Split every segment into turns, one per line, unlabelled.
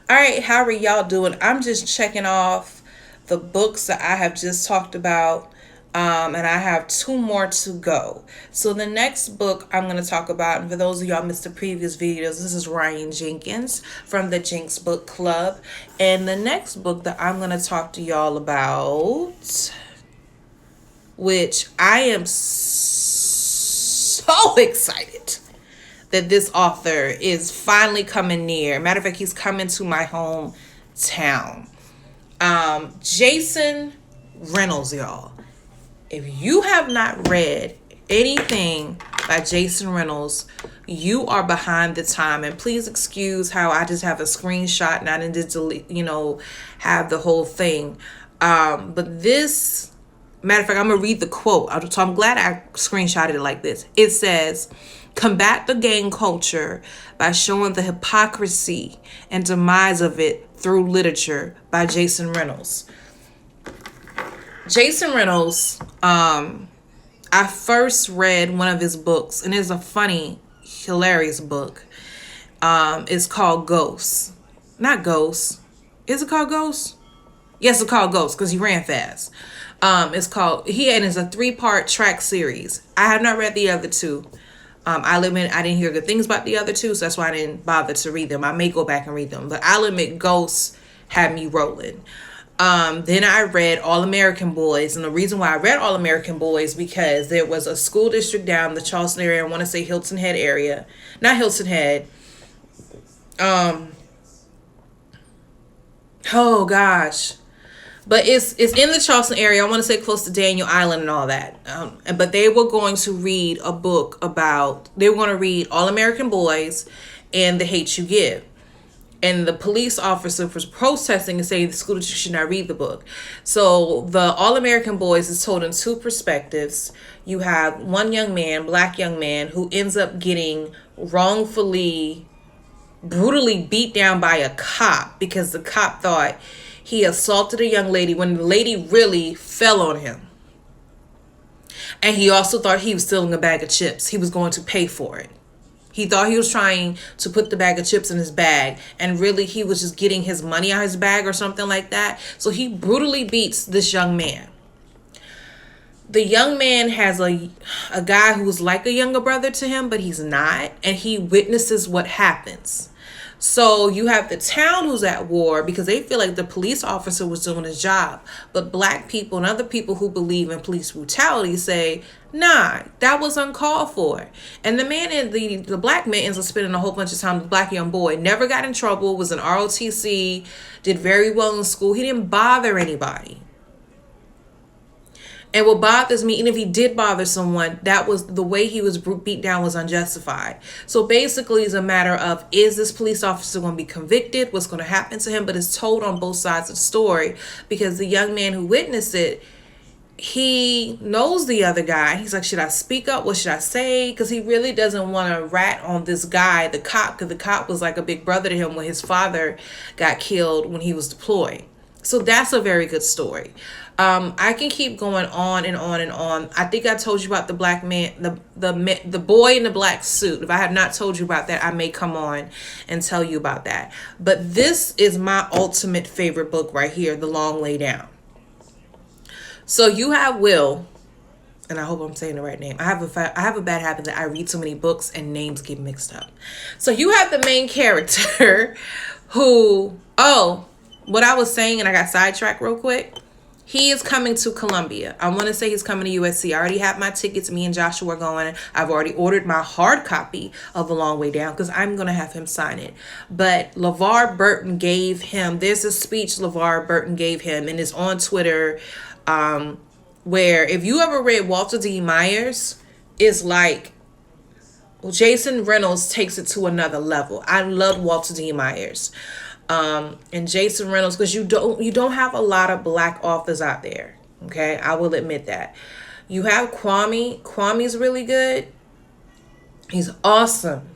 All right, how are y'all doing? I'm just checking off the books that I have just talked about, and I have two more to go. So the next book I'm going to talk about, and for those of y'all missed the previous videos, this is Ryan Jenkins from the Jinx Book Club, and the next book that I'm going to talk to y'all about, which I am so excited that this author is finally coming near. Matter of fact, he's coming to my hometown. Jason Reynolds, y'all. If you have not read anything by Jason Reynolds, you are behind the time. And please excuse how I just have a screenshot and I didn't delete, have the whole thing. But this, matter of fact, I'm gonna read the quote. So I'm glad I screenshotted it like this. It says, "Combat the gang culture by showing the hypocrisy and demise of it through literature" by Jason Reynolds. Jason Reynolds, I first read one of his books, and it's a funny, hilarious book. It's called Ghosts. Not Ghosts. Is it called Ghosts? Yes, it's called Ghosts because he ran fast. It's a 3-part track series. I have not read the other two. I'll admit I didn't hear good things about the other two, so that's why I didn't bother to read them. I may go back and read them, but I'll admit Ghosts had me rolling. Then I read All American Boys, and the reason why I read All American Boys because there was a school district down the Charleston area. I want to say Hilton Head area, not Hilton Head. Oh gosh. But it's in the Charleston area. I want to say close to Daniel Island and all that. But they were going to read a book about, they were going to read All American Boys and The Hate You Give. And the police officer was protesting and saying the school district should not read the book. So the All American Boys is told in two perspectives. You have one young man, black young man, who ends up getting wrongfully, brutally beat down by a cop because the cop thought he assaulted a young lady when the lady really fell on him. And he also thought he was stealing a bag of chips. He was going to pay for it. He thought he was trying to put the bag of chips in his bag, and really he was just getting his money out of his bag or something like that. So he brutally beats this young man. The young man has a guy who's like a younger brother to him, but he's not, and he witnesses what happens. So you have the town who's at war because they feel like the police officer was doing his job. But black people and other people who believe in police brutality say, nah, that was uncalled for. And the man in the black man ends up spending a whole bunch of time with the black young boy. Never got in trouble, was an ROTC, did very well in school. He didn't bother anybody. And what bothers me, even if he did bother someone, that was the way he was beat down was unjustified. So basically it's a matter of, is this police officer going to be convicted? What's going to happen to him? But it's told on both sides of the story because the young man who witnessed it, he knows the other guy. He's like, should I speak up? What should I say? Because he really doesn't want to rat on this guy, the cop, because the cop was like a big brother to him when his father got killed when he was deployed. So that's a very good story. I can keep going on and on and on. I think I told you about the black man, the boy in the black suit. If I have not told you about that, I may come on and tell you about that. But this is my ultimate favorite book right here, The Long Way Down. So you have Will, and I hope I'm saying the right name. I have a bad habit that I read so many books and names get mixed up. So you have the main character who, what I was saying, and I got sidetracked real quick. He is coming to Columbia. I want to say he's coming to USC. I already have my tickets. Me and Joshua are going. I've already ordered my hard copy of The Long Way Down because I'm going to have him sign it. But LeVar Burton gave him, there's a speech LeVar Burton gave him, and it's on Twitter, where if you ever read Walter D. Myers, it's like, Jason Reynolds takes it to another level. I love Walter D. Myers. And Jason Reynolds, because you don't have a lot of black authors out there. Okay, I will admit that. You have Kwame. Kwame's really good. He's awesome.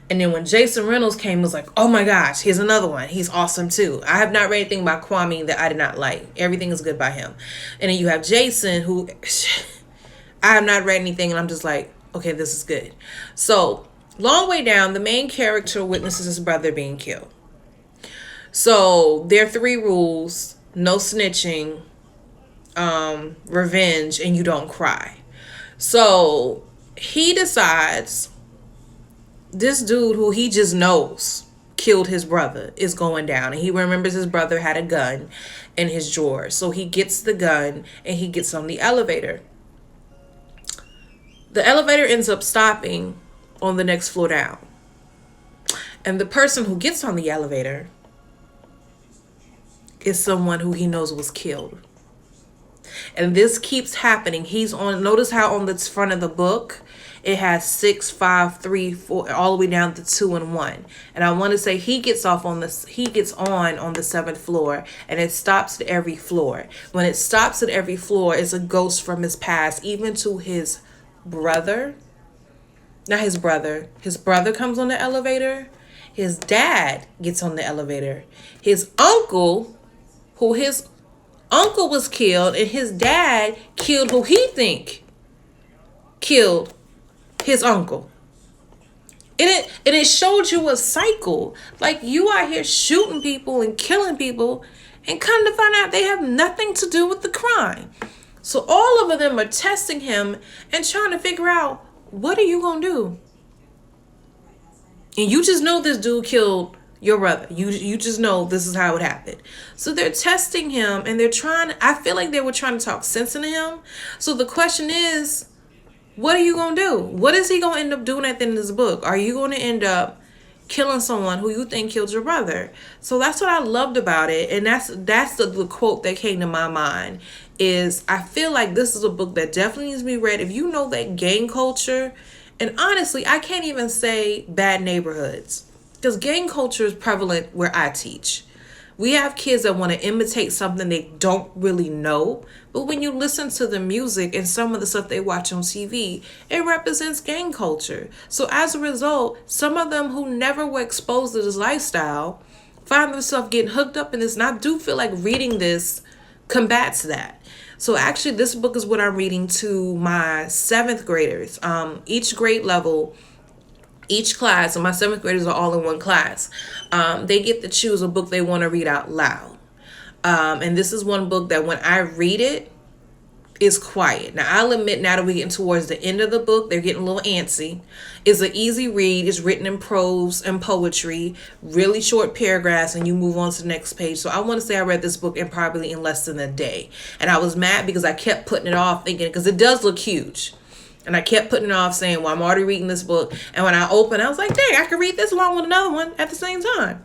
And then when Jason Reynolds came, it was like, oh my gosh, here's another one. He's awesome too. I have not read anything by Kwame that I did not like. Everything is good by him. And then you have Jason, who I have not read anything, and I'm just like, okay, this is good. So, Long Way Down, the main character witnesses his brother being killed. So there are 3 rules: no snitching, revenge, and you don't cry. So he decides this dude who he just knows killed his brother is going down, and he remembers his brother had a gun in his drawer. So he gets the gun and he gets on the elevator. The elevator ends up stopping on the next floor down, and the person who gets on the elevator is someone who he knows was killed. And this keeps happening. He's on, notice how on the front of the book it has 6, 5, 3, 4, all the way down to 2 and 1. And I want to say he gets on the 7th floor, and it stops at every floor. When it stops at every floor, it's a ghost from his past, even to his brother. Not his brother. His brother comes on the elevator. His dad gets on the elevator. His uncle, who his uncle was killed, and his dad killed who he think killed his uncle. And it showed you a cycle. Like, you out here shooting people and killing people, and come to find out they have nothing to do with the crime. So all of them are testing him and trying to figure out, what are you gonna do? And you just know this dude killed your brother. You just know this is how it happened. So they're testing him, and I feel like they were trying to talk sense into him. So the question is, what are you going to do? What is he going to end up doing at the end of this book? Are you going to end up killing someone who you think killed your brother? So that's what I loved about it. And that's the quote that came to my mind is, I feel like this is a book that definitely needs to be read. If you know that gang culture, and honestly, I can't even say bad neighborhoods, because gang culture is prevalent where I teach. We have kids that want to imitate something they don't really know. But when you listen to the music and some of the stuff they watch on TV, it represents gang culture. So as a result, some of them who never were exposed to this lifestyle find themselves getting hooked up in this. And I do feel like reading this combats that. So actually, this book is what I'm reading to my 7th graders. Each grade level, each class, and my 7th graders are all in one class, they get to choose a book they want to read out loud. And this is one book that when I read it, is quiet. Now, I'll admit, now that we're getting towards the end of the book, they're getting a little antsy. It's an easy read. It's written in prose and poetry, really short paragraphs, and you move on to the next page. So I want to say I read this book probably in less than a day. And I was mad because I kept putting it off, thinking, because it does look huge. And I kept putting it off, saying, well, I'm already reading this book. And when I opened, I was like, dang, I could read this along with another one at the same time.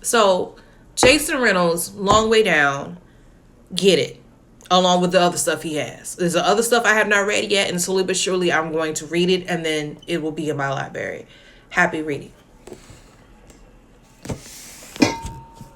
So Jason Reynolds, Long Way Down, get it, along with the other stuff he has. There's the other stuff I have not read yet, and slowly but surely I'm going to read it, and then it will be in my library. Happy reading.